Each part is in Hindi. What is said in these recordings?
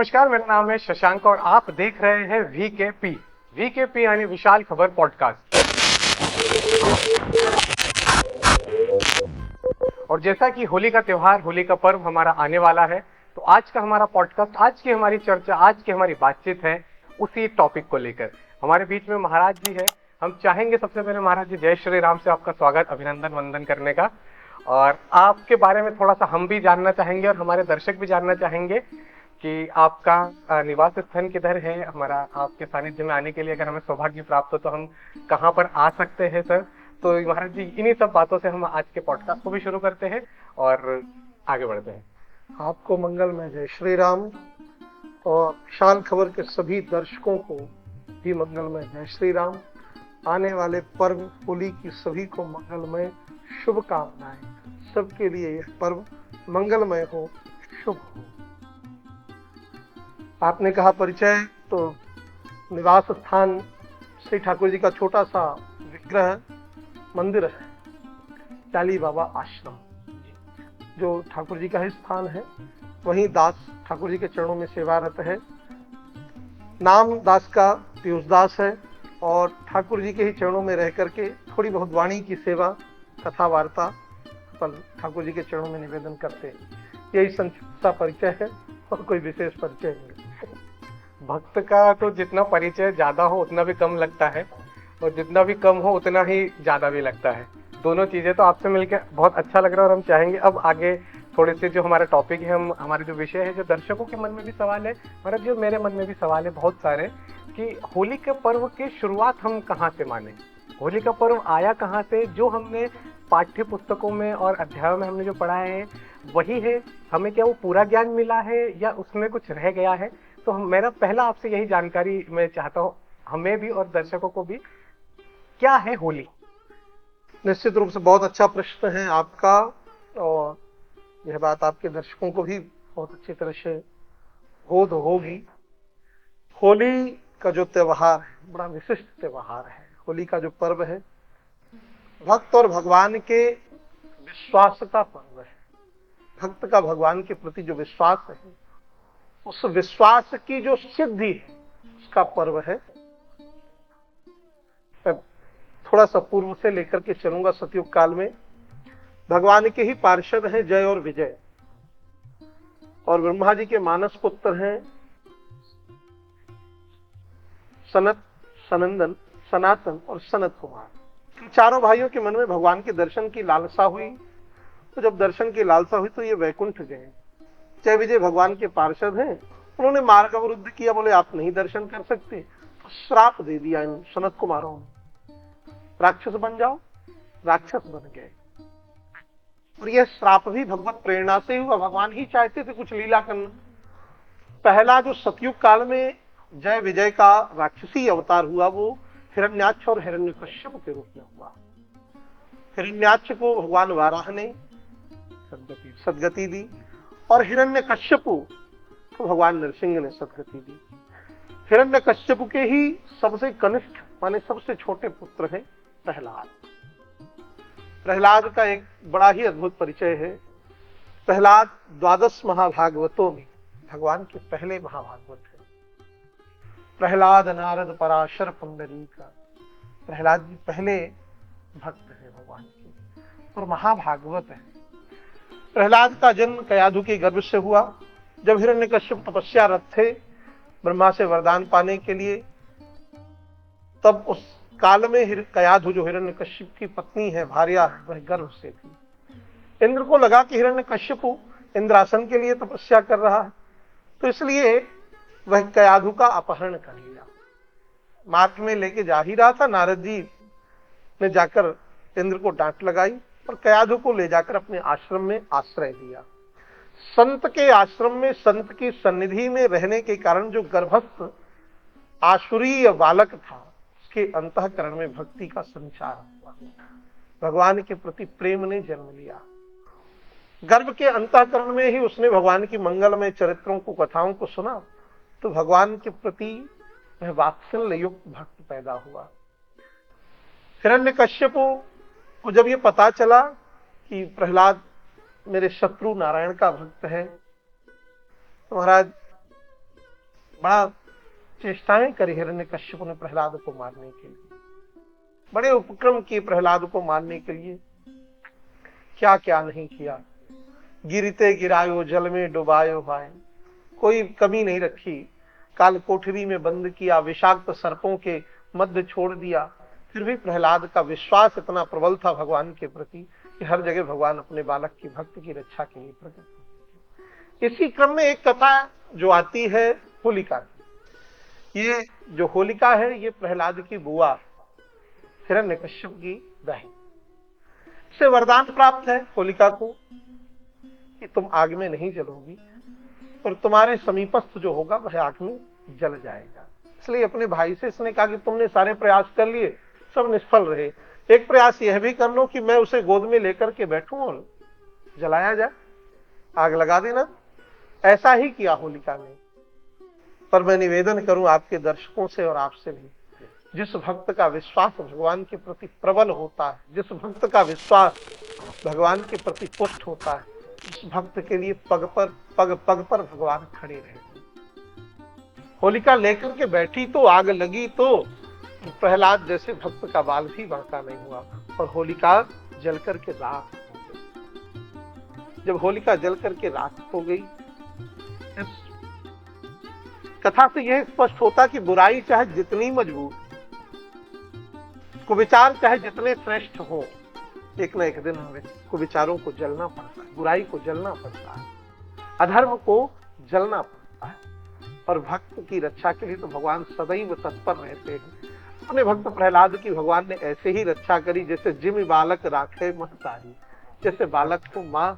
नमस्कार, मेरा नाम है शशांक और आप देख रहे हैं वीकेपी यानी विशाल खबर पॉडकास्ट। और जैसा कि होली का त्योहार, होली का पर्व हमारा आने वाला है, तो आज का हमारा पॉडकास्ट, आज की हमारी चर्चा, आज की हमारी बातचीत है उसी टॉपिक को लेकर। हमारे बीच में महाराज जी है। हम चाहेंगे सबसे पहले महाराज जी, जय श्री राम से आपका स्वागत, अभिनंदन वंदन करने का। और आपके बारे में थोड़ा सा हम भी जानना चाहेंगे और हमारे दर्शक भी जानना चाहेंगे कि आपका निवास स्थान किधर है। हमारा आपके सानिध्य में आने के लिए अगर हमें सौभाग्य प्राप्त हो तो हम कहाँ पर आ सकते हैं सर। तो महाराज जी, इन्हीं सब बातों से हम आज के पॉडकास्ट को भी शुरू करते हैं और आगे बढ़ते हैं। आपको मंगलमय जय श्री राम और विशाल खबर के सभी दर्शकों को भी मंगलमय जय श्री राम। आने वाले पर्व होली की सभी को मंगलमय शुभकामनाएं। सबके लिए यह पर्व मंगलमय हो, शुभ हो। आपने कहा परिचय, तो निवास स्थान श्री ठाकुर जी का छोटा सा विग्रह मंदिर है, चाली बाबा आश्रम, जो ठाकुर जी का ही स्थान है। वहीं दास ठाकुर जी के चरणों में सेवारत है। नाम दास का पीयूष दास है और ठाकुर जी के ही चरणों में रह करके थोड़ी बहुत वाणी की सेवा, कथा वार्ता अपन ठाकुर जी के चरणों में निवेदन करते हैं। यही संक्षिप्त सा परिचय है और कोई विशेष परिचय नहीं। भक्त का तो जितना परिचय ज्यादा हो उतना भी कम लगता है और जितना भी कम हो उतना ही ज्यादा भी लगता है। दोनों चीजें तो आपसे मिलकर बहुत अच्छा लग रहा है और हम चाहेंगे अब आगे थोड़े से जो हमारा टॉपिक है, हम हमारे जो विषय है, जो दर्शकों के मन में भी सवाल है, हमारा जो मेरे मन में भी सवाल है बहुत सारे, कि होली के पर्व की शुरुआत हम कहाँ से माने, होली का पर्व आया कहाँ से। जो हमने पाठ्य पुस्तकों में और अध्यायों में हमने जो पढ़ा है वही है, हमें क्या वो पूरा ज्ञान मिला है या उसमें कुछ रह गया है। तो मेरा पहला आपसे यही जानकारी मैं चाहता हूँ, हमें भी और दर्शकों को भी, क्या है होली। निश्चित रूप से बहुत अच्छा प्रश्न है आपका और यह बात आपके दर्शकों को भी बहुत अच्छी तरह से बोध होगी। होली का जो त्योहार है बड़ा विशिष्ट त्योहार है। होली का जो पर्व है भक्त और भगवान के विश्वास का पर्व है। भक्त का भगवान के प्रति जो विश्वास है, उस विश्वास की जो सिद्धि है उसका पर्व है। थोड़ा सा पूर्व से लेकर के चलूंगा। सतयुग काल में भगवान के ही पार्षद हैं जय और विजय, और ब्रह्मा जी के मानस पुत्र हैं सनत, सनंदन, सनातन और सनत कुमार। चारों भाइयों के मन में भगवान के दर्शन की लालसा हुई। तो जब दर्शन की लालसा हुई तो ये वैकुंठ गए। जय विजय भगवान के पार्षद हैं, उन्होंने मार्ग अवरुद्ध किया, बोले आप नहीं दर्शन कर सकते। तो श्राप दे दिया इन सनत कुमारों ने, राक्षस बन जाओ। राक्षस बन गए। और यह श्राप भी भगवत प्रेरणा से हुआ। भगवान ही चाहते थे कुछ लीला करना। पहला जो सतयुग काल में जय विजय का राक्षसी अवतार हुआ वो हिरण्याक्ष और हिरण्यकश्यप के रूप में हुआ। हिरण्याक्ष को भगवान वाराह ने सदगति दी और हिरण्यकश्यप को भगवान नरसिंह ने सदगति दी। हिरण्यकश्यप के ही सबसे कनिष्ठ माने सबसे छोटे पुत्र हैं प्रहलाद। प्रहलाद का एक बड़ा ही अद्भुत परिचय है। प्रहलाद 12 महाभागवतों में भगवान के पहले महाभागवत है। प्रहलाद नारद पराशर पुंडरीक। प्रहलाद जी पहले भक्त है भगवान के और महाभागवत है। प्रहलाद का जन्म कयाधु के गर्भ से हुआ। जब हिरण्यकश्यप तपस्यारत थे ब्रह्मा से वरदान पाने के लिए, तब उस काल में कयाधु जो हिरण्यकश्यप की पत्नी है, भार्या है, वह गर्भ से थी। इंद्र को लगा कि हिरण्यकश्यप इंद्रासन के लिए तपस्या कर रहा है, तो इसलिए वह कयाधु का अपहरण कर लिया। मार्ग में लेके जा ही रहा था, नारद जी ने जाकर इंद्र को डांट लगाई और कयाधु को ले जाकर अपने आश्रम में आश्रय दिया। संत के आश्रम में, संत की सन्निधि में रहने के कारण जो गर्भस्थ आसुरीय बालक था, उसके अंतःकरण में भक्ति का संचार हुआ। भगवान के प्रति प्रेम ने जन्म लिया। गर्भ के अंतःकरण में ही उसने भगवान की मंगलमय चरित्रों को, कथाओं को सुना, तो भगवान के प्रति वह वात्सल्य युक्त भक्त पैदा हुआ। हिरण्यकश्यप को जब ये पता चला कि प्रहलाद मेरे शत्रु नारायण का भक्त है, तो महाराज बड़ा चेष्टाएं करी हिरण्यकश्यप ने प्रहलाद को मारने के लिए, बड़े उपक्रम किए प्रहलाद को मारने के लिए, क्या क्या नहीं किया। गिरते गिरायो जल में डुबायो भाई, कोई कमी नहीं रखी। काल कोठरी में बंद किया, विषाक्त सर्पों के मध्य छोड़ दिया। फिर भी प्रहलाद का विश्वास इतना प्रबल था भगवान के प्रति कि हर जगह भगवान अपने बालक की भक्त की रक्षा के लिए प्रकट होते। इसी क्रम में एक कथा जो आती है होलिका की। ये जो होलिका है ये प्रहलाद की बुआ हिरण्यकश्यप की बहन। से वरदान प्राप्त है होलिका को कि तुम आग में नहीं जलोगी और तुम्हारे समीपस्थ जो होगा वह आग में जल जाएगा। इसलिए अपने भाई से इसने कहा कि तुमने सारे प्रयास कर लिए, सब निष्फल रहे, एक प्रयास यह भी कर लो कि मैं उसे गोद में लेकर के बैठूं और जलाया जाए, आग लगा देना। ऐसा ही किया होलिका ने। पर मैं निवेदन करूं आपके दर्शकों से और आपसे भी, जिस भक्त का विश्वास भगवान के प्रति प्रबल होता है, जिस भक्त का विश्वास भगवान के प्रति पुष्ट होता है, उस भक्त के लिए पग पर भगवान खड़े रहे। होलिका लेकर के बैठी तो आग लगी, तो प्रहलाद जैसे भक्त का बाल भी बांका नहीं हुआ और होलिका जल करके राख हो गई। जब होलिका जल करके राख हो गई, इस कथा से यह स्पष्ट होता कि बुराई चाहे जितनी मजबूत, कुविचार चाहे जितने श्रेष्ठ हो, एक न एक दिन हमें कुविचारों को जलना पड़ता है, बुराई को जलना पड़ता है, अधर्म को जलना पड़ता है। और भक्त की रक्षा के लिए तो भगवान सदैव तत्पर रहते हैं। अपने भक्त प्रहलाद की भगवान ने ऐसे ही रक्षा करी जैसे जिम बालक राखे महतारी, जैसे बालक को माँ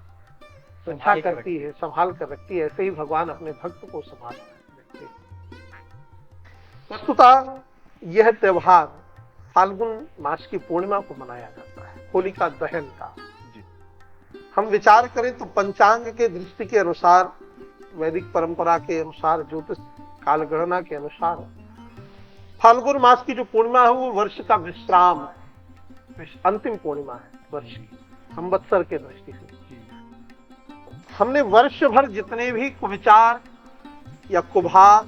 रक्षा करती है, संभाल कर रखती है, ऐसे ही भगवान अपने भक्त को संभाल कर रखते हैं। वस्तुतः यह त्योहार फाल्गुन मास की पूर्णिमा को मनाया जाता है, होलिका दहन का। हम विचार करें तो पंचांग के दृष्टि के अनुसार, वैदिक परंपरा के अनुसार, ज्योतिष काल गणना के अनुसार फाल्गुन मास की जो पूर्णिमा है वो वर्ष का विश्राम, अंतिम पूर्णिमा है वर्ष की, संवत्सर के दृष्टि से। हमने वर्ष भर जितने भी कुविचार या कुभाव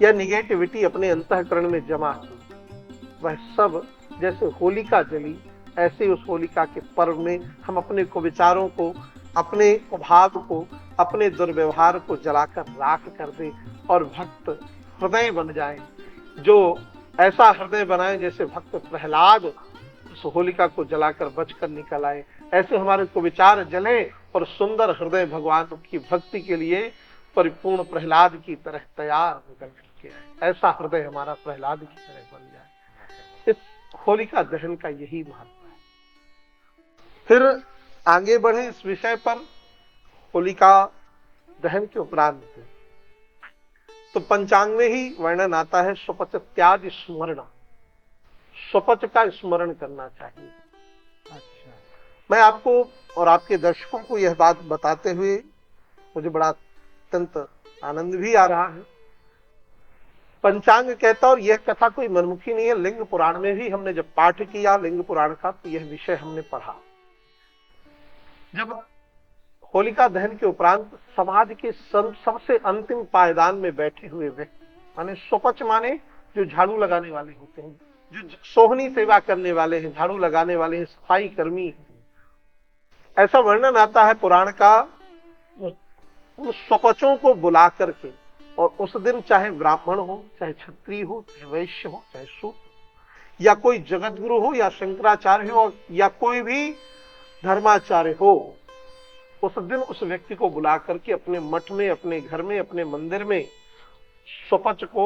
या निगेटिविटी अपने अंतःकरण में जमा की, वह सब जैसे होलिका जली, ऐसे उस होलिका के पर्व में हम अपने कुविचारों को, अपने कुभाव को, अपने दुर्व्यवहार को जलाकर राख कर दे और भक्त हृदय बन जाए, जो ऐसा हृदय बनाए जैसे भक्त प्रहलाद उस होलिका को जलाकर बचकर निकल आए। ऐसे हमारे कुविचार जले और सुंदर हृदय भगवान की भक्ति के लिए परिपूर्ण प्रहलाद की तरह तैयार निकल के आए। ऐसा हृदय हमारा प्रहलाद की तरह बन जाए। इस होलिका दहन का यही महत्व है। फिर आगे बढ़े इस विषय पर। होलिका दहन के उपरांत तो पंचांग में ही वर्णन आता है स्वपच त्याग स्मरण, स्वपच का स्मरण करना चाहिए। अच्छा, मैं आपको और आपके दर्शकों को यह बात बताते हुए मुझे बड़ा अत्यंत आनंद भी आ रहा है। पंचांग कहता, और यह कथा कोई मनमुखी नहीं है, लिंग पुराण में भी हमने जब पाठ किया लिंग पुराण का तो यह विषय हमने पढ़ा। जब होलिका दहन के उपरांत समाज के सबसे अंतिम पायदान में बैठे हुए व्यक्ति, माने स्वपच माने जो झाड़ू लगाने वाले होते हैं, जो सोहनी सेवा करने वाले हैं, झाड़ू लगाने वाले हैं, सफाई कर्मी हैं, ऐसा वर्णन आता है पुराण का। उन स्वपचों को बुला करके, और उस दिन चाहे ब्राह्मण हो, चाहे क्षत्रिय हो, चाहे वैश्य हो, चाहे शूद्र, या कोई जगत गुरु हो, या शंकराचार्य हो, या कोई भी धर्माचार्य हो, उस दिन उस व्यक्ति को बुला करके अपने मठ में, अपने घर में, अपने मंदिर में स्वपच को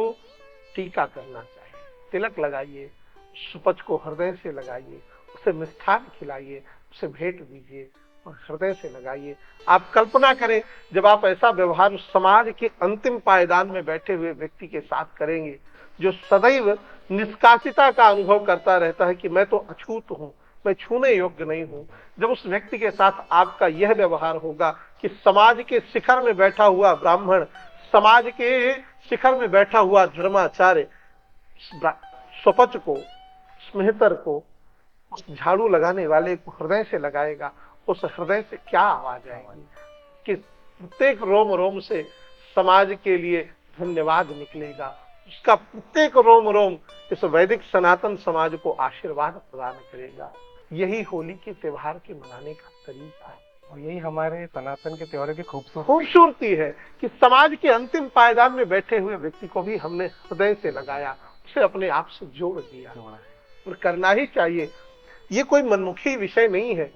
टीका करना चाहिए। तिलक लगाइए, स्वपच को हृदय से लगाइए, उसे मिष्ठान खिलाइए, उसे भेंट दीजिए और हृदय से लगाइए। आप कल्पना करें जब आप ऐसा व्यवहार समाज के अंतिम पायदान में बैठे हुए व्यक्ति के साथ करेंगे, जो सदैव निष्कासिता का अनुभव करता रहता है कि मैं तो अछूत हूं, मैं छूने योग्य नहीं हूं। जब उस व्यक्ति के साथ आपका यह व्यवहार होगा कि समाज के शिखर में बैठा हुआ ब्राह्मण, समाज के शिखर में बैठा हुआ धर्माचार्य स्वपच को, स्मृतर को, उस झाड़ू लगाने वाले को हृदय से लगाएगा, उस हृदय से क्या आवाज आएगी कि प्रत्येक रोम रोम से समाज के लिए, धन्यवाद निकलेगा, उसका प्रत्येक रोम रोम इस वैदिक सनातन समाज को आशीर्वाद प्रदान करेगा। यही होली के त्योहार के मनाने का तरीका है और यही हमारे सनातन के त्योहारों की खूबसूरती है कि समाज के अंतिम पायदान में बैठे हुए व्यक्ति को भी हमने हृदय से लगाया, उसे अपने आप से जोड़ दिया और करना ही चाहिए। ये कोई मनमुखी विषय नहीं है।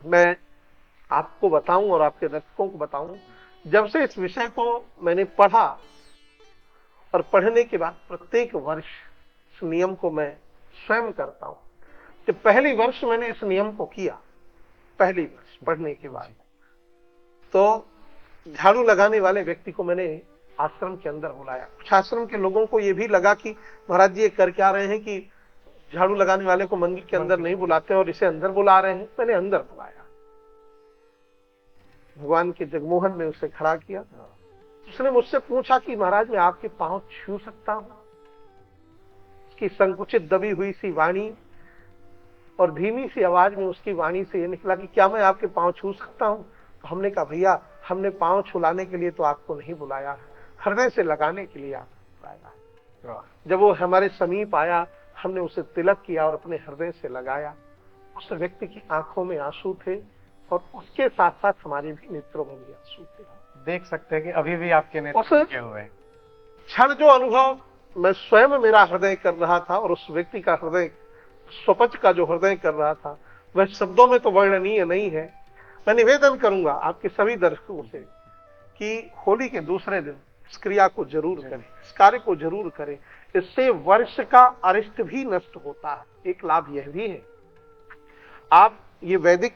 मैं आपको बताऊं और आपके दर्शकों को बताऊं, जब से इस विषय को मैंने पढ़ा और पढ़ने के बाद प्रत्येक वर्ष इस नियम को मैं स्वयं करता हूं। जब पहली वर्ष मैंने इस नियम को किया, पहली वर्ष पढ़ने के बाद, तो झाड़ू लगाने वाले व्यक्ति को मैंने आश्रम के अंदर बुलाया। कुछ आश्रम के लोगों को यह भी लगा कि महाराज जी ये कर क्या रहे हैं कि झाड़ू लगाने वाले को मंदिर के अंदर नहीं बुलाते और इसे अंदर बुला रहे हैं। मैंने अंदर बुलाया, भगवान के जगमोहन में उसे खड़ा किया। उसने मुझसे पूछा कि महाराज मैं आपके पांव छू सकता हूं? उसकी संकुचित दबी हुई सी वाणी और धीमी सी आवाज में उसकी वाणी से यह निकला कि क्या मैं आपके पांव छू सकता हूं? तो हमने कहा भैया हमने पांव छुलाने के लिए तो आपको नहीं बुलाया है, हृदय से लगाने के लिए आपको बुलाया है। जब वो हमारे समीप आया, हमने उसे तिलक किया और अपने हृदय से लगाया। उस व्यक्ति की आंखों में आंसू थे और उसके साथ साथ हमारे भी नेत्रों में भी आंसू थे। देख सकते हैं कि अभी भी आपके नेत्र लगे हुए हैं। क्षण जो अनुभव मैं स्वयं मेरा हृदय कर रहा था और उस व्यक्ति का हृदय, स्वपच का जो हृदय कर रहा था, वह शब्दों में तो वर्णनीय नहीं है। मैं निवेदन करूंगा आपके सभी दर्शकों से कि होली के दूसरे दिन इस क्रिया को जरूर करें, इस कार्य को जरूर करें। इससे वर्ष का अरिष्ट भी नष्ट होता है। एक लाभ यह भी है, आप ये वैदिक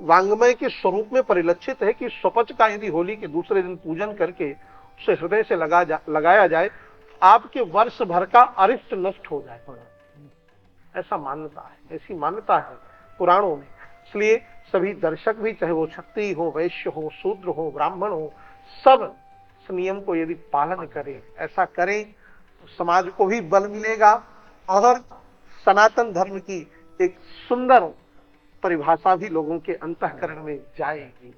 वांग्मय के स्वरूप में परिलक्षित है कि स्वपच का यदि होली के दूसरे दिन पूजन करके उसे हृदय से लगाया जाए, आपके वर्ष भर का अरिष्ट नष्ट हो जाए। ऐसा मान्यता है, ऐसी मान्यता है पुराणों में। इसलिए सभी दर्शक भी, चाहे वो क्षत्रिय हो, वैश्य हो, शूद्र हो, ब्राह्मण हो, सब इस नियम को यदि पालन करें, ऐसा करें, तो समाज को भी बल मिलेगा और सनातन धर्म की एक सुंदर परिभाषा भी लोगों के अंतःकरण में जाएगी।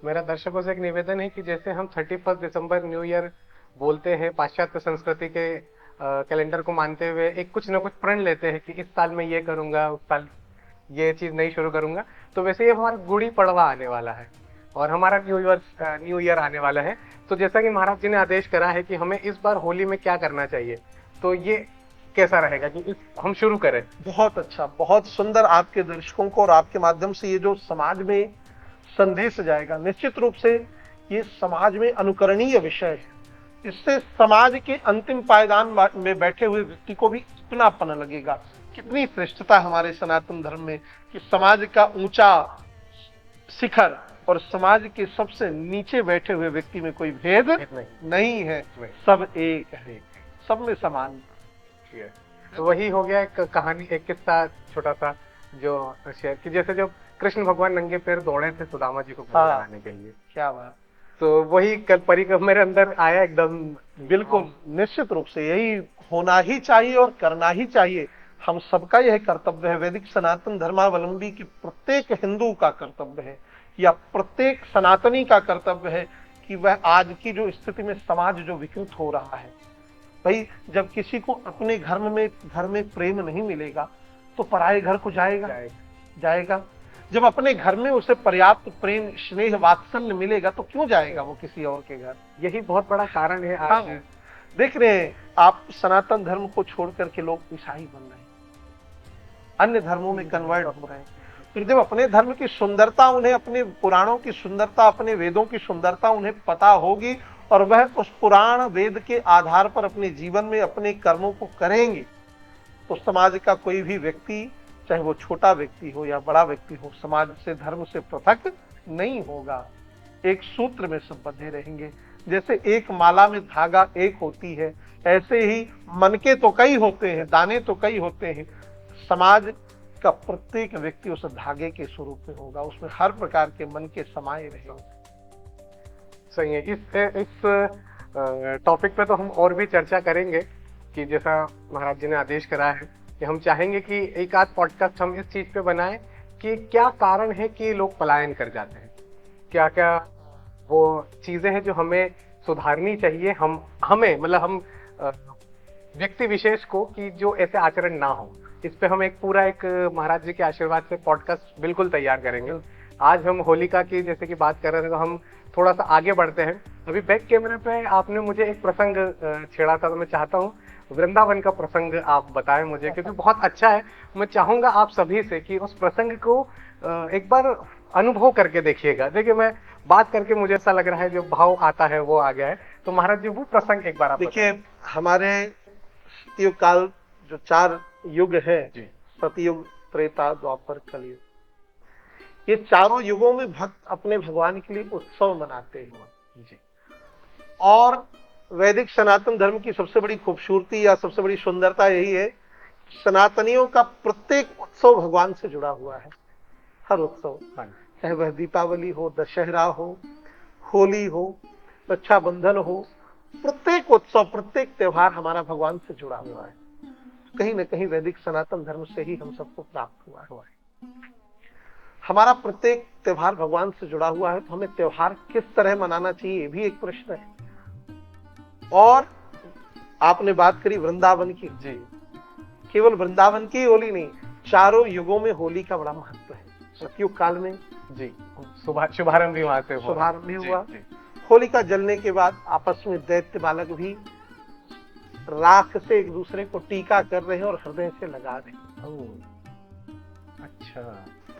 मेरा दर्शकों से एक निवेदन है कि जैसे हम 31 दिसंबर न्यू ईयर बोलते हैं, पाश्चात्य संस्कृति के कैलेंडर को मानते हुए एक कुछ ना कुछ प्रण लेते हैं कि इस साल में ये करूंगा, उस साल ये चीज नहीं शुरू करूंगा, तो वैसे ये हमारा गुड़ी पड़वा आने वाला है और हमारा न्यू ईयर आने वाला है। तो जैसा कि महाराज जी ने आदेश करा है कि हमें इस बार होली में क्या करना चाहिए, तो ये कैसा रहेगा कि हम शुरू करें? बहुत अच्छा, बहुत सुंदर। आपके दर्शकों को और आपके माध्यम से ये जो समाज में संदेश जाएगा, निश्चित रूप से ये समाज में अनुकरणीय विषय है। इससे समाज के अंतिम पायदान में बैठे हुए व्यक्ति को भी अपनापन लगेगा। कितनी श्रेष्ठता हमारे सनातन धर्म में कि समाज का ऊंचा शिखर और समाज के सबसे नीचे बैठे हुए व्यक्ति में कोई भेद नहीं है, सब एक है, सब में समान। तो वही हो गया एक कहानी, एक किस्सा छोटा सा जो शेयर की, जैसे जब कृष्ण भगवान नंगे पैर दौड़े थे सुदामा जी को बनाने के लिए। क्या बात। तो वही कल परिक्रम मेरे अंदर आया एकदम। बिल्कुल, निश्चित रूप से यही होना ही चाहिए और करना ही चाहिए। हम सबका यह कर्तव्य है, वैदिक सनातन धर्मावलंबी की प्रत्येक हिंदू का कर्तव्य है या प्रत्येक सनातनी का कर्तव्य है कि वह आज की जो स्थिति में समाज जो विकृत हो रहा है, भाई जब किसी को अपने घर में प्रेम नहीं मिलेगा तो पराये घर को जाएगा। जब अपने घर में उसे पर्याप्त प्रेम, स्नेह, वात्सल्य मिलेगा तो क्यों जाएगा वो किसी और के घर? यही बहुत बड़ा कारण है। आज देख रहे हैं आप, सनातन धर्म को छोड़ करके लोग ईसाई बन रहे हैं, अन्य धर्मों में कन्वर्ट हो रहे हैं। फिर जब अपने धर्म की सुंदरता उन्हें, अपने पुराणों की सुंदरता, अपने वेदों की सुंदरता उन्हें पता होगी और वह उस पुराण वेद के आधार पर अपने जीवन में अपने कर्मों को करेंगे, तो समाज का कोई भी व्यक्ति, चाहे वो छोटा व्यक्ति हो या बड़ा व्यक्ति हो, समाज से, धर्म से पृथक नहीं होगा। एक सूत्र में सब बंधे रहेंगे। जैसे एक माला में धागा एक होती है, ऐसे ही मन के तो कई होते हैं, दाने तो कई होते हैं। समाज का प्रत्येक व्यक्ति उस धागे के स्वरूप में होगा, उसमें हर प्रकार के मन के समाये रहेंगे। सही है। इस टॉपिक पे तो हम और भी चर्चा करेंगे कि जैसा महाराज जी ने आदेश करा है कि हम चाहेंगे कि एक आध पॉडकास्ट हम इस चीज पे बनाएं कि क्या कारण है कि लोग पलायन कर जाते हैं, क्या क्या वो चीजें हैं जो हमें सुधारनी चाहिए हमें मतलब हम व्यक्ति विशेष को, कि जो ऐसे आचरण ना हो। इस पे हम एक पूरा एक महाराज जी के आशीर्वाद से पॉडकास्ट बिल्कुल तैयार करेंगे। आज हम होलिका की जैसे कि बात कर रहे थे, तो हम थोड़ा सा आगे बढ़ते हैं। अभी बैक कैमरे पे आपने मुझे एक प्रसंग छेड़ा था, तो मैं चाहता हूँ वृंदावन का प्रसंग आप बताएं मुझे, क्योंकि बहुत अच्छा है। मैं चाहूंगा आप सभी से कि उस प्रसंग को एक बार अनुभव करके देखिएगा। देखिए, मैं बात करके मुझे ऐसा लग रहा है जो भाव आता है वो आ गया है। तो महाराज जी वो प्रसंग एक बार आप देखिए, हमारे सतयुग काल जो 4 युग है, सतयुग, त्रेता, द्वापर, कलयुग, ये चारों युगों में भक्त अपने भगवान के लिए उत्सव मनाते हैं जी। और वैदिक सनातन धर्म की सबसे बड़ी खूबसूरती या सबसे बड़ी सुंदरता यही है, सनातनियों का प्रत्येक उत्सव भगवान से जुड़ा हुआ है। हर उत्सव, चाहे वह दीपावली हो, दशहरा हो, होली हो, रक्षाबंधन हो, प्रत्येक उत्सव, प्रत्येक त्योहार हमारा भगवान से जुड़ा हुआ है। कहीं न कहीं वैदिक सनातन धर्म से ही हम सबको प्राप्त हुआ है। हमारा प्रत्येक त्योहार भगवान से जुड़ा हुआ है, तो हमें त्योहार किस तरह मनाना चाहिए, ये भी एक प्रश्न है। और आपने बात करी वृंदावन की जी, केवल वृंदावन की होली नहीं, चारों युगों में होली का बड़ा महत्व है। सतयुग काल में जी शुभारंभ भी वहां से शुभारंभ भी हुआ। होली का जलने के बाद आपस में दैत्य बालक भी राख से एक दूसरे को टीका कर रहे हैं और हृदय से लगा रहे हैं। अच्छा,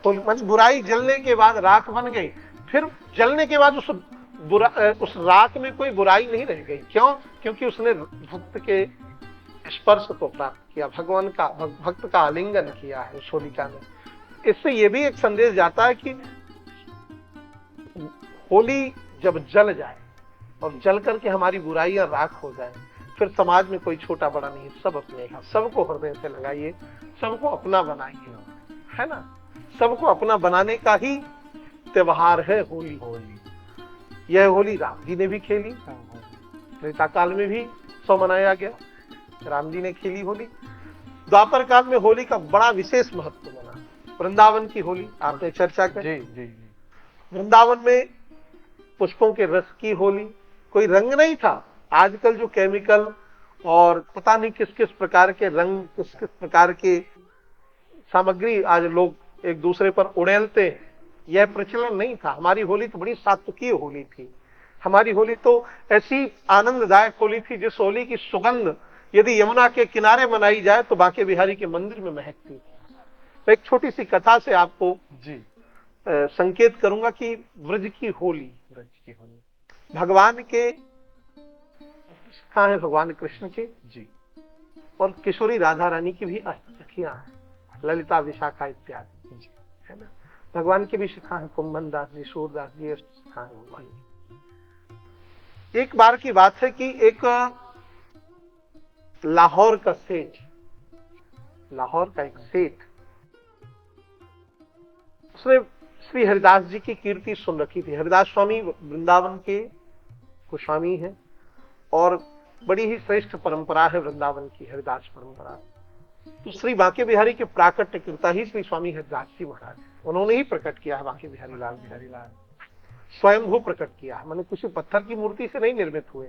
तो बुराई जलने के बाद राख बन गई, फिर जलने के बाद उस राख में कोई बुराई नहीं रह गई। क्यों? क्योंकि उसने भक्त के स्पर्श को प्राप्त किया, भगवान का, भक्त का आलिंगन किया है उस होलिका ने। इससे यह भी एक संदेश जाता है कि होली जब जल जाए और जल करके हमारी बुराइयां राख हो जाए, फिर समाज में कोई छोटा बड़ा नहीं, सब अपने हैं। सबको हृदय से लगाइए, सबको अपना बनाइए, है ना। सबको अपना बनाने का ही त्योहार है होली। यह होली राम जी ने भी खेली, त्रेता काल में भी उत्सव मनाया गया, राम जी ने खेली होली। द्वापर काल में होली का बड़ा विशेष महत्व बना। वृंदावन की होली आपने चर्चा की। जी। वृंदावन में पुष्पों के रस की होली, कोई रंग नहीं था। आजकल जो केमिकल और पता नहीं किस किस प्रकार के रंग, किस किस प्रकार के सामग्री आज लोग एक दूसरे पर उड़ेलते, यह प्रचलन नहीं था। हमारी होली तो बड़ी सात्विकी होली थी। हमारी होली तो ऐसी आनंददायक होली थी जिस होली की सुगंध यदि यमुना के किनारे मनाई जाए तो बांके बिहारी के मंदिर में महकती। तो एक छोटी सी कथा से आपको जी संकेत करूंगा कि ब्रज की होली, भगवान के कहाँ है, भगवान कृष्ण के जी, और किशोरी राधा रानी की भी सखियां हैं, ललिता, विशाखा इत्यादि, है ना। भगवान की भी शिखा है, कुंभन दास जी, सूरदास जी, शिखा है भगवान की। एक बार की बात है कि एक लाहौर का सेठ, लाहौर का एक सेठ, उसने श्री हरिदास जी की कीर्ति सुन रखी थी। हरिदास स्वामी वृंदावन के गोस्वामी हैं और बड़ी ही श्रेष्ठ परंपरा है वृंदावन की, हरिदास परंपरा। तो श्री बांके बिहारी के प्राकट्य कृता ही श्री स्वामी हरिदास जी महाराज, उन्होंने ही प्रकट किया है बांके बिहारी लाल, बिहारी लाल स्वयंभू प्रकट किया है। मैंने किसी पत्थर की मूर्ति से नहीं निर्मित हुए,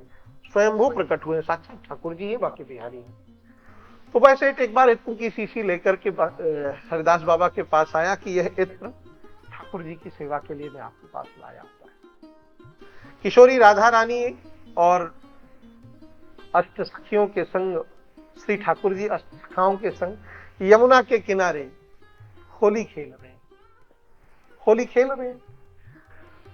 स्वयंभू प्रकट हुए, साक्षात ठाकुर जी ही बांके बिहारी। तो वैसे एक बार इत्र की शीशी लेकर के हरिदास बाबा के पास आया कि यह इत्र ठाकुर जी की सेवा के लिए मैं आपके पास लाया हुआ है। किशोरी राधा रानी और अष्ट सखियों के संग श्री ठाकुर जी अष्ट सखाओं के संग यमुना के किनारे होली खेल रहे हैं, होली खेल रहे हैं।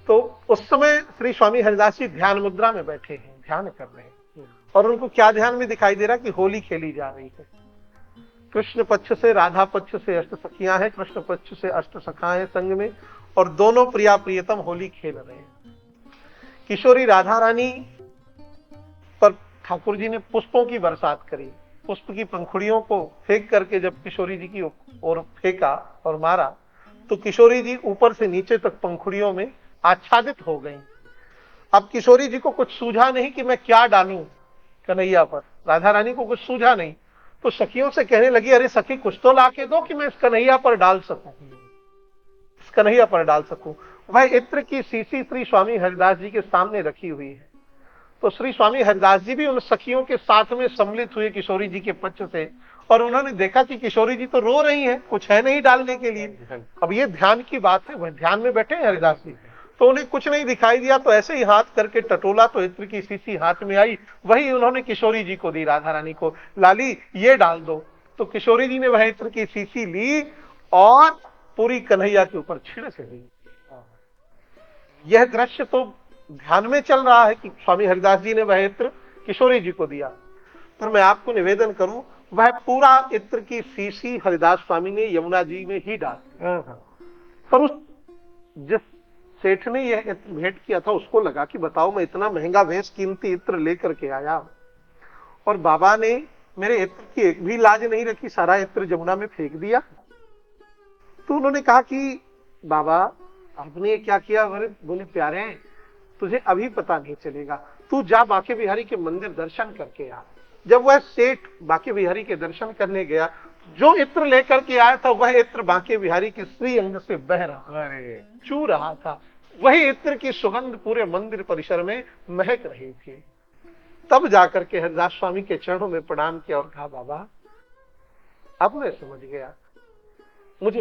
तो उस समय श्री स्वामी हरिदास जी ध्यान मुद्रा में बैठे हैं, ध्यान कर रहे हैं, और उनको क्या ध्यान में दिखाई दे रहा कि होली खेली जा रही है। कृष्ण पक्ष से राधा पक्ष से अष्ट सखियां हैं, कृष्ण पक्ष से अष्ट सखा हैं संग में, और दोनों प्रिया प्रियतम होली खेल रहे हैं। किशोरी राधा रानी पर ठाकुर जी ने पुष्पों की बरसात करी, पुष्प की पंखुड़ियों को फेंक करके जब किशोरी जी की ओर फेंका और मारा, तो किशोरी जी ऊपर से नीचे तक पंखुड़ियों में आच्छादित हो गई। अब किशोरी जी को कुछ सूझा नहीं कि मैं क्या डालूं कन्हैया पर, राधा रानी को कुछ सूझा नहीं, तो सखियों से कहने लगी, अरे सखी कुछ तो ला के दो कि मैं इस कन्हैया पर डाल सकूं, इस कन्हैया पर डाल सकूं। वह इत्र की शीशी श्री स्वामी हरिदास जी के सामने रखी हुई है। तो श्री स्वामी हरिदास जी भी उन सखियों के साथ में सम्मिलित हुए किशोरी जी के पक्ष से, और उन्होंने देखा कि किशोरी जी तो रो रही हैं, कुछ है नहीं डालने के लिए। अब ये ध्यान की बात है, वह ध्यान में बैठे हैं हरिदास जी, तो उन्हें कुछ नहीं दिखाई दिया, तो ऐसे ही हाथ करके टटोला तो इत्र की शीशी हाथ में आई, वही उन्होंने किशोरी जी को दी, राधा रानी को, लाली ये डाल दो। तो किशोरी जी ने वह इत्र की शीशी ली और पूरी कन्हैया के ऊपर छिड़क दी। यह दृश्य तो ध्यान में चल रहा है कि स्वामी हरिदास जी ने वह इत्र किशोरी जी को दिया, पर मैं आपको निवेदन करूं, वह पूरा इत्र की शीशी हरिदास स्वामी ने यमुना जी में ही डाल, पर उस जिस सेठ ने यह इत्र भेंट किया था उसको लगा कि बताओ, मैं इतना महंगा बेश कीमती इत्र लेकर के आया और बाबा ने मेरे इत्र की एक भी लाज नहीं रखी, सारा इत्र जमुना में फेंक दिया। तो उन्होंने कहा कि बाबा आपने ये क्या किया? बोले प्यारे तुझे अभी पता नहीं चलेगा, तू जा बांके बिहारी के मंदिर दर्शन करके आ। जब वह सेठ बांके बिहारी के दर्शन करने गया, जो इत्र लेकर के आया था वह इत्र बांके बिहारी के श्री अंग से बह रहा, चू रहा था। वही इत्र की सुगंध पूरे मंदिर परिसर में महक रही थी। तब जाकर के हरिदास स्वामी के चरणों में प्रणाम किया और कहा, बाबा अब मैं समझ गया, मुझे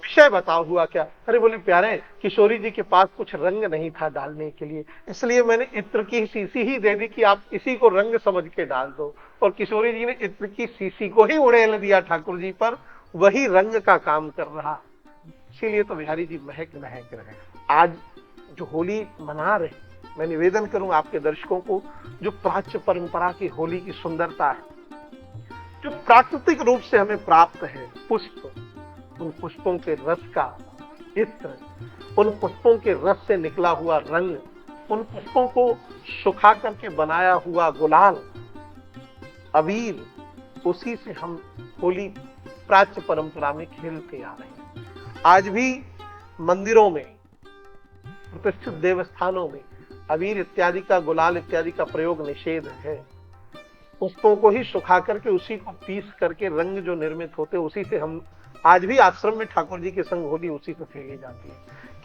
विषय बताओ हुआ क्या? अरे बोले प्यारे, किशोरी जी के पास कुछ रंग नहीं था डालने के लिए, इसलिए मैंने इत्र की शीशी ही दे दी कि आप इसी को रंग समझ के डाल दो। और किशोरी जी ने इत्र की शीशी को ही उड़ेल दिया ठाकुर जी पर, वही रंग का काम कर रहा। इसीलिए तो बिहारी जी महक रहे। आज जो होली मना रहे, मैं निवेदन करूं आपके दर्शकों को, जो प्राच्य परंपरा की होली की सुंदरता है, जो प्राकृतिक रूप से हमें प्राप्त है, पुष्प, उन पुष्पों के रस का इत्र, उन पुष्पों के रस से निकला हुआ रंग, उन पुष्पों को सुखा करके बनाया हुआ गुलाल, अबीर, उसी से हम होली प्राच्य परंपरा में खेलते आ रहे हैं। आज भी मंदिरों में, प्रतिष्ठित देवस्थानों में अबीर इत्यादि का, गुलाल इत्यादि का प्रयोग निषेध है। पुष्पों को ही सुखा करके उसी को पीस करके रंग जो निर्मित होते, उसी से हम आज भी आश्रम में ठाकुर जी के संग होली उसी से खेली जाती है।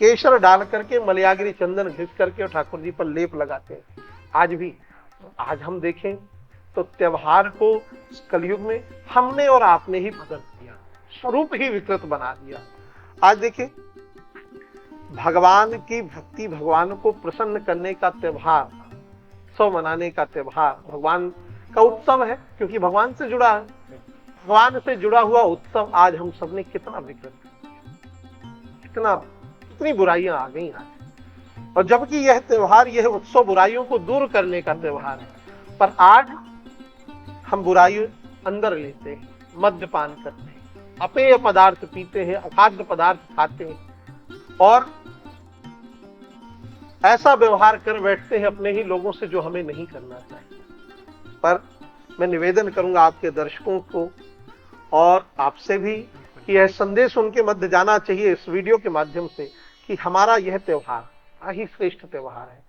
केसर डाल करके, मलयागिरी चंदन घिस करके और ठाकुर जी पर लेप लगाते हैं आज भी। आज हम देखें तो त्योहार को कलयुग में हमने और आपने ही बदल दिया, स्वरूप ही विकृत बना दिया। आज देखें, भगवान की भक्ति, भगवान को प्रसन्न करने का त्योहार, उत्सव मनाने का त्योहार, भगवान का उत्सव है क्योंकि भगवान से जुड़ा है। भगवान से जुड़ा हुआ उत्सव आज हम सबने कितना विकृत, कितनी बुराइयां आ गई आज। और जबकि यह त्योहार, यह उत्सव बुराइयों को दूर करने का त्योहार है, पर आज हम बुराई अंदर लेते हैं, मद्यपान करते हैं, अपेय पदार्थ पीते हैं, अखाद्य पदार्थ खाते हैं और ऐसा व्यवहार कर बैठते हैं अपने ही लोगों से जो हमें नहीं करना चाहिए। पर मैं निवेदन करूंगा आपके दर्शकों को और आपसे भी कि यह संदेश उनके मध्य जाना चाहिए इस वीडियो के माध्यम से कि हमारा यह त्योहार ही श्रेष्ठ त्योहार है,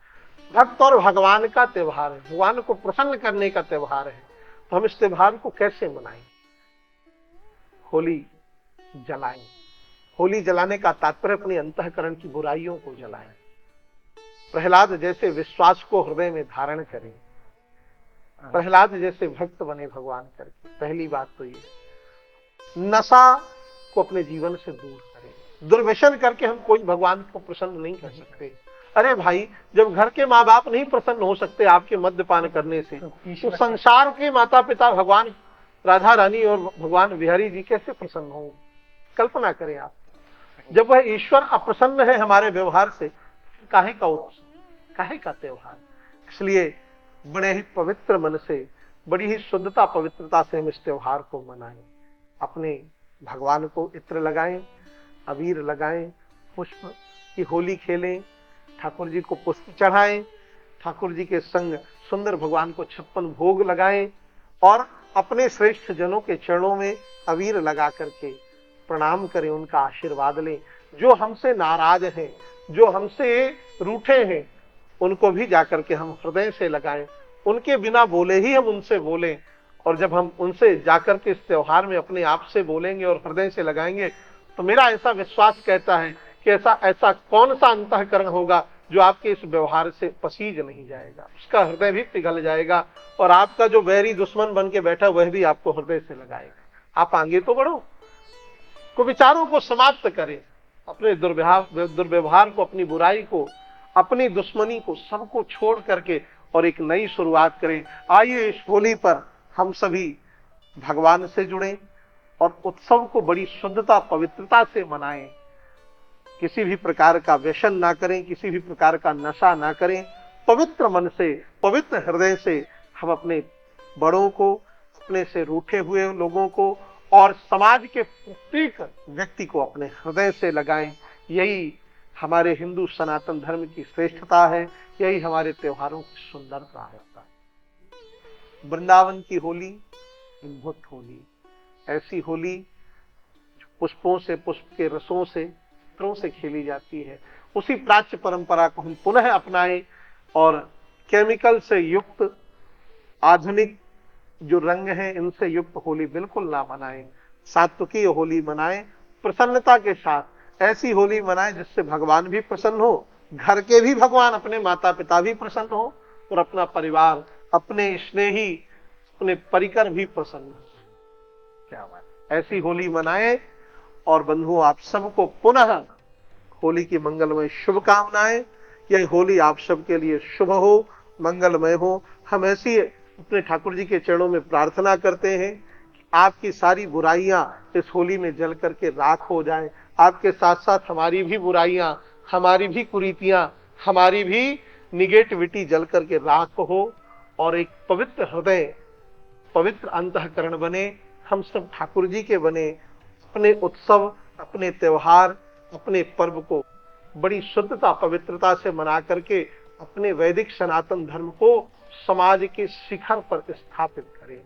भक्त और भगवान का त्योहार है, भगवान को प्रसन्न करने का त्योहार है। तो हम इस त्योहार को कैसे मनाएं? होली जलाएं। होली जलाने का तात्पर्य अपने अंतःकरण की बुराइयों को जलाएं। प्रहलाद जैसे विश्वास को हृदय में धारण करें, प्रहलाद जैसे भक्त बने भगवान करके। पहली बात तो ये, नशा को अपने जीवन से दूर करें। दुर्व्यसन करके हम कोई भगवान को प्रसन्न नहीं कर सकते। अरे भाई, जब घर के माँ बाप नहीं प्रसन्न हो सकते आपके मद्यपान करने से, तो संसार के माता पिता भगवान राधा रानी और भगवान बिहारी जी कैसे प्रसन्न होंगे? कल्पना करें आप, जब वह ईश्वर अप्रसन्न है हमारे व्यवहार से, काहे का उत्सव, काहे का त्योहार? इसलिए बड़े ही पवित्र मन से, बड़ी ही शुद्धता पवित्रता से हम इस त्योहार को मनाएं। अपने भगवान को इत्र लगाएं, अबीर लगाएं, पुष्प की होली खेलें, ठाकुर जी को पुष्प चढ़ाएं, ठाकुर जी के संग सुंदर भगवान को 56 भोग लगाएं और अपने श्रेष्ठ जनों के चरणों में अबीर लगा करके प्रणाम करें, उनका आशीर्वाद लें। जो हमसे नाराज हैं, जो हमसे रूठे हैं, उनको भी जाकर के हम हृदय से लगाएं, उनके बिना बोले ही हम उनसे बोलें। और जब हम उनसे जाकर के इस त्योहार में अपने आप से बोलेंगे और हृदय से लगाएंगे, तो मेरा ऐसा विश्वास कहता है कि ऐसा कौन सा अंतःकरण होगा जो आपके इस व्यवहार से पसीज नहीं जाएगा, उसका हृदय भी पिघल जाएगा और आपका जो वैरी दुश्मन बन के बैठा वह भी आपको हृदय से लगाएगा। आप आगे तो बढ़ो, को विचारों को समाप्त करें, अपने दुर्व्यवहार को, अपनी बुराई को, अपनी दुश्मनी को, सबको छोड़ करके और एक नई शुरुआत करें। आइए इस होली पर हम सभी भगवान से जुड़ें और उत्सव को बड़ी शुद्धता पवित्रता से मनाएं। किसी भी प्रकार का व्यसन ना करें, किसी भी प्रकार का नशा ना करें। पवित्र मन से, पवित्र हृदय से हम अपने बड़ों को, अपने से रूठे हुए लोगों को और समाज के प्रत्येक व्यक्ति को अपने हृदय से लगाएं। यही हमारे हिंदू सनातन धर्म की श्रेष्ठता है, यही हमारे त्योहारों की सुंदरता है। वृंदावन की होली अद्भुत होली, ऐसी होली जो पुष्पों से, पुष्प के रसों से, चित्रों से खेली जाती है। उसी प्राच्य परंपरा को हम पुनः अपनाएं और केमिकल से युक्त आधुनिक जो रंग हैं इनसे युक्त होली बिल्कुल ना मनाएं। सात्विकीय होली मनाएं, प्रसन्नता के साथ ऐसी होली मनाएं जिससे भगवान भी प्रसन्न हो, घर के भी भगवान, अपने माता पिता भी प्रसन्न हो और अपना परिवार, अपने स्नेही, अपने परिकर भी प्रसन्न हो। क्या बात, ऐसी होली मनाएं। और बंधुओं, आप सबको पुनः होली की मंगलमय शुभकामनाएं। यह होली आप सबके लिए शुभ हो, मंगलमय हो। हम ऐसी अपने ठाकुर जी के चरणों में प्रार्थना करते हैं कि आपकी सारी बुराइयां इस होली में जल करके राख हो जाएं। आपके साथ साथ हमारी भी बुराइयां, हमारी भी कुरीतियां, हमारी भी निगेटिविटी जल करके राख हो और एक पवित्र हृदय, पवित्र अंतःकरण बने। हम सब ठाकुर जी के बने, अपने उत्सव, अपने त्योहार, अपने पर्व को बड़ी शुद्धता पवित्रता से मना करके अपने वैदिक सनातन धर्म को समाज के शिखर पर स्थापित करें।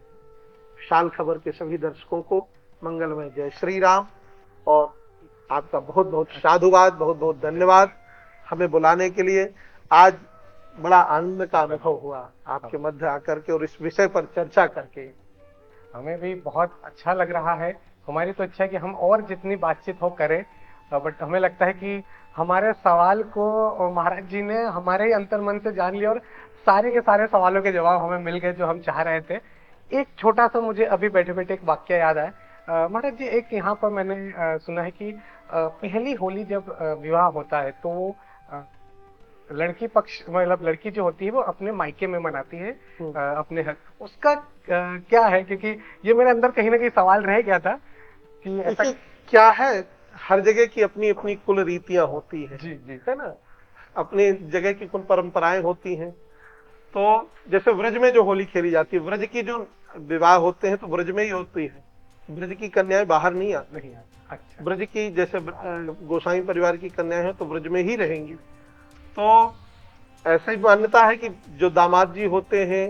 शान खबर के सभी दर्शकों को मंगलमय जय श्री राम और आपका बहुत बहुत साधुवाद, बहुत बहुत धन्यवाद हमें बुलाने के लिए। आज बड़ा आनंद का अनुभव हुआ आपके मध्य आकर के और इस विषय पर चर्चा करके। हमें भी बहुत अच्छा लग रहा है। हमारी तो इच्छा है कि हम और जितनी बातचीत हो करें, बट हमें लगता है कि हमारे सवाल को महाराज जी ने हमारे ही अंतर्मन से जान लिया और सारे के सारे सवालों के जवाब हमें मिल गए जो हम चाह रहे थे। एक छोटा सा मुझे अभी बैठे बैठे एक वाक्य याद आया। महाराज जी, एक यहाँ पर मैंने सुना है कि पहली होली जब विवाह होता है तो लड़की पक्ष, मतलब लड़की जो होती है वो अपने मायके में मनाती है अपने हक। उसका क्या है, क्योंकि ये मेरे अंदर कहीं ना कहीं सवाल रह गया था कि ऐसा क्या है। हर जगह की अपनी अपनी कुल रीतियां होती है, जी जी, है ना, अपनी जगह की कुल परंपराएं होती हैं। तो जैसे व्रज में जो होली खेली जाती है, व्रज की जो विवाह होते हैं तो व्रज में ही होती है, ब्रज की कन्याएं बाहर नहीं आती। अच्छा, ब्रज की जैसे गोसाई परिवार की कन्याएं हैं तो ब्रज में ही रहेंगी। तो ऐसा ही मान्यता है कि जो दामाद जी होते हैं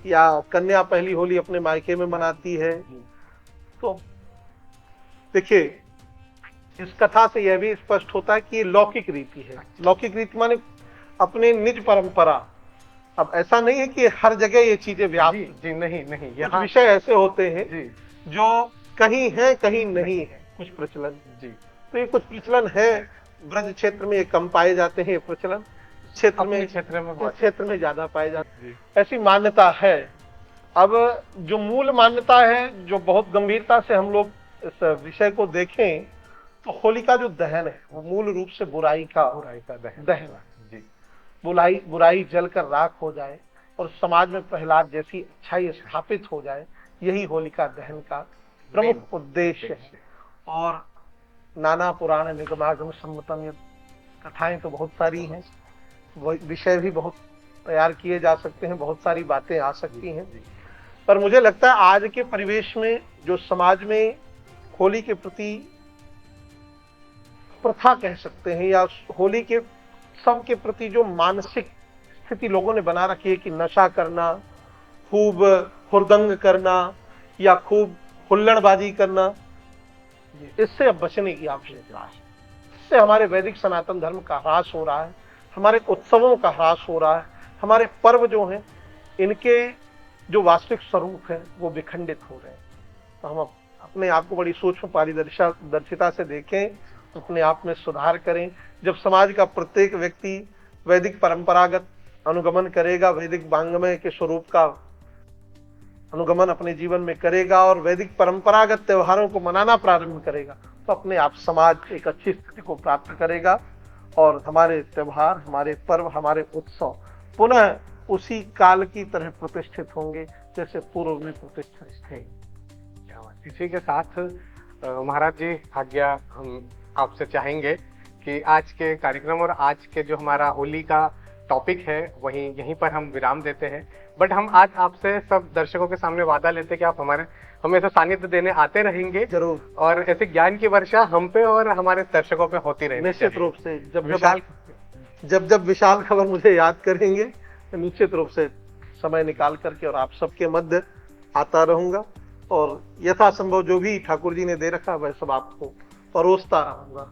या कन्या पहली होली अपने मायके में मनाती है। तो देखिए, इस कथा से यह भी स्पष्ट होता है कि ये लौकिक रीति है। लौकिक रीति माने अपने निज परंपरा। अब ऐसा नहीं है कि हर जगह ये चीजें व्याप्त। जी नहीं, कुछ विषय ऐसे होते हैं जी जो कहीं है कहीं नहीं है, कुछ प्रचलन जी। तो ये कुछ प्रचलन है ब्रज क्षेत्र में ये कम पाए जाते हैं, प्रचलन क्षेत्र में ज्यादा पाए जाते हैं, ऐसी मान्यता है। अब जो मूल मान्यता है, जो बहुत गंभीरता से हम लोग इस विषय को देखें तो होलिका जो दहन है वो मूल रूप से बुराई का दहन जी। बुराई जलकर राख हो जाए और समाज में प्रहलाद जैसी अच्छाई स्थापित हो जाए, यही होलिका दहन का प्रमुख उद्देश्य है। और नाना पुराण निगमागम सम्मतम कथाएं तो बहुत सारी हैं, विषय भी बहुत तैयार किए जा सकते हैं, बहुत सारी बातें आ सकती हैं। पर मुझे लगता है आज के परिवेश में जो समाज में होली के प्रति प्रथा कह सकते हैं या होली के सब के प्रति जो मानसिक स्थिति लोगों ने बना रखी है कि नशा करना, खूब हुरदंग करना या खूब हुल्लड़बाजी करना, इससे अब बचने की आवश्यकता है। इससे हमारे वैदिक सनातन धर्म का ह्रास हो रहा है, हमारे उत्सवों का ह्रास हो रहा है, हमारे पर्व जो हैं इनके जो वास्तविक स्वरूप है वो विखंडित हो रहे हैं। तो हम अपने आप को बड़ी सूक्ष्म पारदर्शिता से देखें, अपने आप में सुधार करें। जब समाज का प्रत्येक व्यक्ति वैदिक परंपरागत अनुगमन करेगा, वैदिक वांग्मय के स्वरूप का अनुगमन अपने जीवन में करेगा और वैदिक परंपरागत त्योहारों को मनाना प्रारंभ करेगा, तो अपने आप समाज एक अच्छी स्थिति को प्राप्त करेगा और हमारे त्योहार, हमारे पर्व, हमारे उत्सव पुनः उसी काल की तरह प्रतिष्ठित होंगे जैसे पूर्व में प्रतिष्ठित थे। इसी के साथ महाराज जी आज्ञा हम आपसे चाहेंगे कि आज के कार्यक्रम और आज के जो हमारा होली का टॉपिक है वहीं यहीं पर हम विराम देते हैं। बट हम आज आपसे सब दर्शकों के सामने वादा लेते हैं कि आप हमें ऐसा सानिध्य देने आते रहेंगे जरूर, और ऐसे ज्ञान की वर्षा हम पे और हमारे दर्शकों पे होती रहेगी। निश्चित रूप से विशाल जब विशाल खबर मुझे याद करेंगे तो निश्चित रूप से समय निकाल करके और आप सबके मध्य आता रहूंगा और यथासंभव जो भी ठाकुर जी ने दे रखा वह सब आपको परोसता रहूंगा।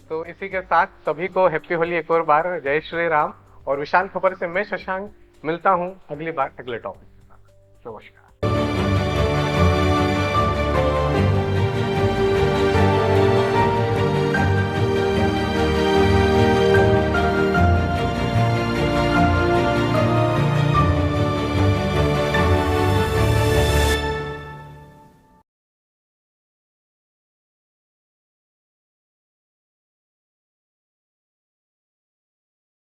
तो इसी के साथ सभी को हैप्पी होली एक और बार। जय श्री राम। और विशाल खबर से मैं शशांक मिलता हूं अगली बार अगले टॉपिक के साथ। नमस्कार।